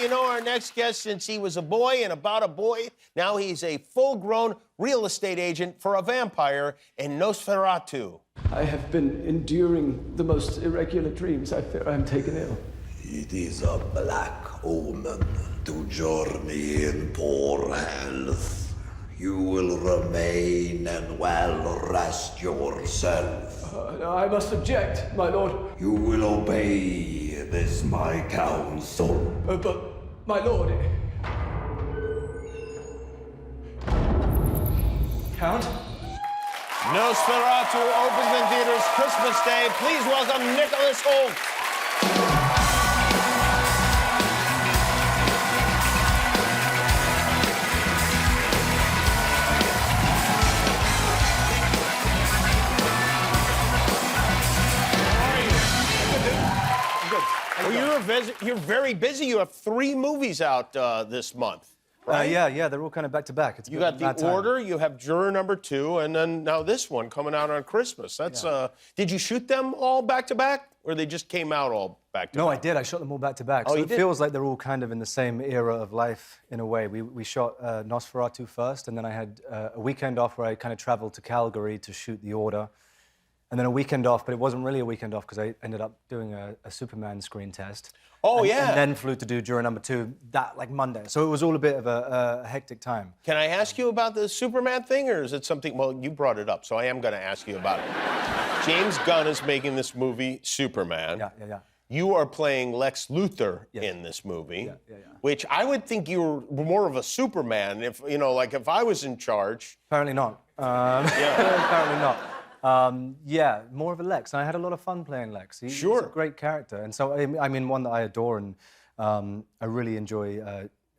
You know, our next guest, since he was a boy and about a boy, now he's a full-grown real estate agent for a vampire in Nosferatu. I have been enduring the most irregular dreams. I fear I'm taken ill. It is a black omen to journey in poor health. You will remain and well rest yourself. I must object, my lord. You will obey this my counsel. But, my lord... Count? Nosferatu opens in theaters Christmas Day. Please welcome Nicholas Hoult. Well, you're very busy. You have 3 movies out this month. Right? Yeah, they're all kind of back to back. You got The Order, you have Juror number 2, and then now this one coming out on Christmas. That's did you shoot them all back to back, or they just came out all back to back? No, I did. I shot them all back to back. Oh, so you it did? feels like they're all kind of in the same era of life in a way. We shot Nosferatu first, and then I had a weekend off where I kind of traveled to Calgary to shoot The Order, and then a weekend off, but it wasn't really a weekend off because I ended up doing a Superman screen test. Oh, and, yeah. And then flew to do Juror number 2 that like Monday. So it was all a bit of a hectic time. Can I ask you about the Superman thing, or is it something... Well, you brought it up, so I am going to ask you about it. James Gunn is making this movie, Superman. Yeah. You are playing Lex Luthor Yes. in this movie, Yeah. which I would think you were more of a Superman. If, you know, like if I was in charge... Apparently not. Yeah. Apparently not. Yeah, more of a Lex. I had a lot of fun playing Lex. He's a great character, and so I mean one that I adore, and I really enjoy.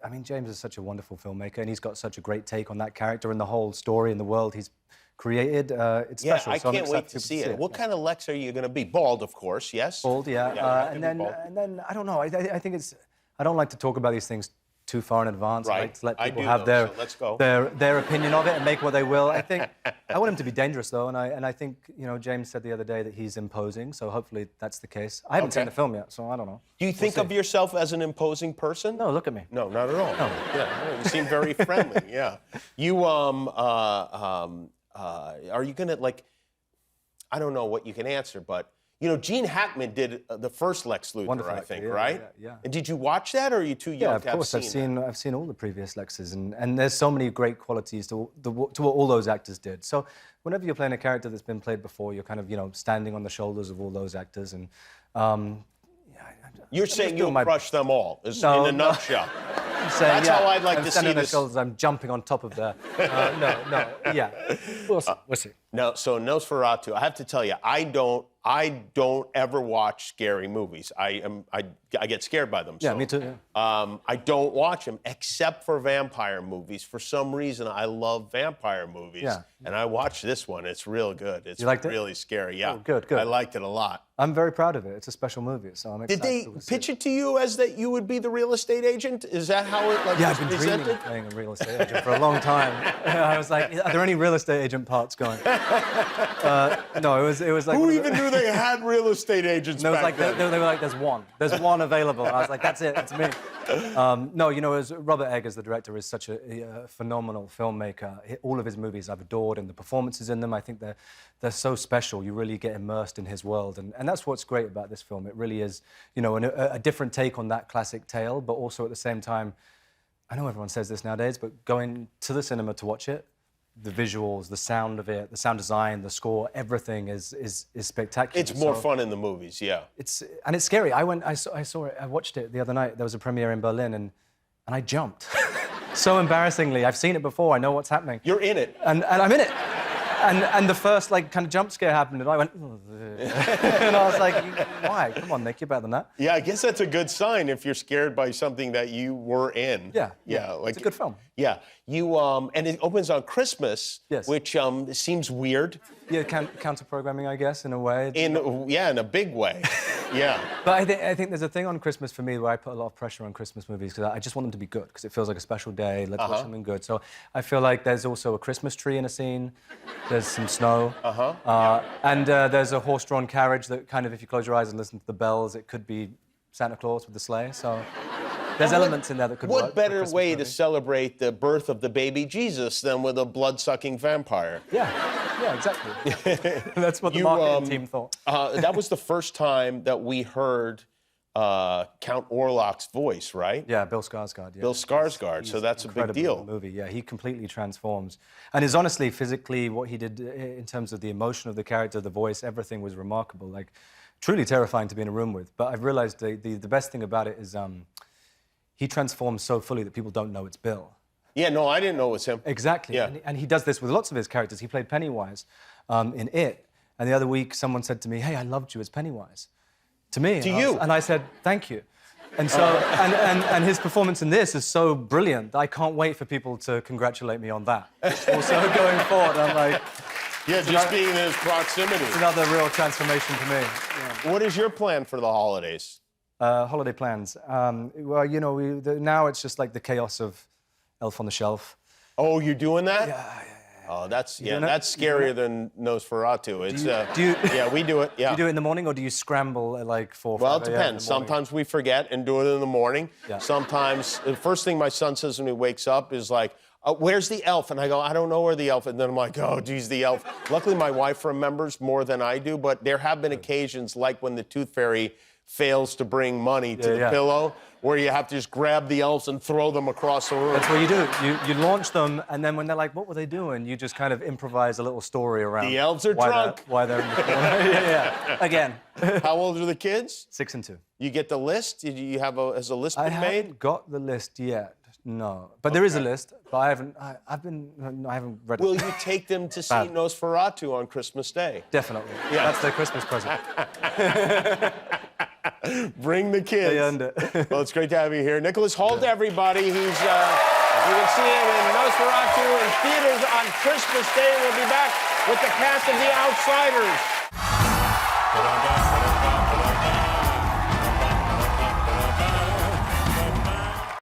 I mean, James is such a wonderful filmmaker, and he's got such a great take on that character and the whole story and the world he's created. It's special. Yeah, I so I'm can't wait excited to see it. What kind of Lex are you going to be? Bald, of course. Yes. Bald, yeah. And then I don't know. I think it's. I don't like to talk about these things too far in advance. Right. I like to let people I do, have though, so let's go. their opinion of it and make what they will. I think I want him to be dangerous though, and I think James said the other day that he's imposing, so hopefully that's the case. I haven't seen the film yet, so I don't know. Do you think of yourself as an imposing person? No, look at me. No, not at all. No. Yeah, no, you seem very friendly. Yeah. You are you gonna like? I don't know what you can answer, but. You know, Gene Hackman did the first Lex Luthor, Wonderful I think, actor, right? Yeah. And did you watch that, or are you too young Yeah, of to have course. seen that? I've seen all the previous Lexes, and there's so many great qualities to what all those actors did. So whenever you're playing a character that's been played before, you're kind of standing on the shoulders of all those actors, and You're saying you'll crush them all, in a nutshell. Saying, That's how I'd like to see standing on their this. shoulders, I'm jumping on top of their... yeah. We'll see. No, so Nosferatu, I have to tell you, I don't ever watch scary movies. I get scared by them. Yeah, so, me too. Yeah. I don't watch them except for vampire movies. For some reason, I love vampire movies. Yeah. And I watched this one. It's real good. It's You liked it? really scary. Yeah. Oh, good. I liked it a lot. I'm very proud of it. It's a special movie, so I'm Did excited. they pitch it to you as that you would be the real estate agent? Is that how it Yeah, was I've been presented? dreaming of playing a real estate agent for a long time. I was like, are there any real estate agent parts going? No, it was like... Who even knew they had real estate agents No, it was back like, then? they were like, there's one available. And I was like, that's it, it's me. No, Robert Eggers, the director, is such a phenomenal filmmaker. All of his movies I've adored, and the performances in them, I think they're so special. You really get immersed in his world, and that's what's great about this film. It really is, a different take on that classic tale, but also at the same time, I know everyone says this nowadays, but going to the cinema to watch it, the visuals, the sound of it, the sound design, the score, everything is spectacular. It's more fun in the movies, yeah. It's scary. I saw it. I watched it the other night. There was a premiere in Berlin, and I jumped. So embarrassingly, I've seen it before. I know what's happening. You're in it. And I'm in it. And the first kind of jump scare happened, and I went, and I was like, why? Come on, Nick, you're better than that. Yeah, I guess that's a good sign if you're scared by something that you were in. Yeah. Like, it's a good film. Yeah, and it opens on Christmas, Yes. which seems weird. Yeah, counter-programming, I guess, in a way. In a big way. Yeah. But I think there's a thing on Christmas for me where I put a lot of pressure on Christmas movies because I just want them to be good because it feels like a special day. Let's watch something good. So I feel like there's also a Christmas tree in a scene. There's some snow. And there's a horse-drawn carriage that kind of, if you close your eyes and listen to the bells, it could be Santa Claus with the sleigh. So There's elements in there that could work. What better way to celebrate the birth of the baby Jesus than with a blood-sucking vampire? Yeah, exactly. That's what the marketing team thought. That was the first time that we heard Count Orlok's voice, right? Yeah, Bill Skarsgård. Yeah. Bill Skarsgård, so that's a big Incredible deal. in the movie, yeah, he completely transforms. And is honestly, physically, what he did in terms of the emotion of the character, the voice, everything was remarkable. Like, truly terrifying to be in a room with. But I've realized the best thing about it is he transforms so fully that people don't know it's Bill. Yeah, no, I didn't know it was him. Exactly. Yeah. And he does this with lots of his characters. He played Pennywise in It. And the other week, someone said to me, hey, I loved you as Pennywise. To me. To you. And I said, thank you. And so, and his performance in this is so brilliant. I can't wait for people to congratulate me on that. Also, going forward, I'm like... Yeah, just being in his proximity. It's another real transformation for me. Yeah. What is your plan for the holidays? Holiday plans. Well, you know, now it's just like the chaos of Elf on the Shelf. Oh, you're doing that? Yeah. Oh, that's scarier than Nosferatu. It's yeah, we do it. Yeah. Do you do it in the morning or do you scramble at like 4 or 5 Well, it a.m. depends. Sometimes we forget and do it in the morning. Yeah. Sometimes the first thing my son says when he wakes up is like, where's the elf? And I go, I don't know where the elf is. And then I'm like, oh, geez, the elf. Luckily, my wife remembers more than I do, but there have been occasions like when the Tooth Fairy fails to bring money to the pillow, where you have to just grab the elves and throw them across the room. That's what you do. You launch them, and then when they're like, what were they doing? You just kind of improvise a little story around The elves are drunk. why they're in the corner. yeah. Again. How old are the kids? 6 and 2. You get the list? Has a list been I made? haven't got the list yet. No, but there is a list. But I haven't read it. Will you take them to see Nosferatu on Christmas Day? Definitely. Yeah. That's their Christmas present. Bring the kids. They earned it. Well, it's great to have you here. Nicholas Hoult, everybody. He's, you can see him in Nosferatu in theaters on Christmas Day. We'll be back with the cast of The Outsiders.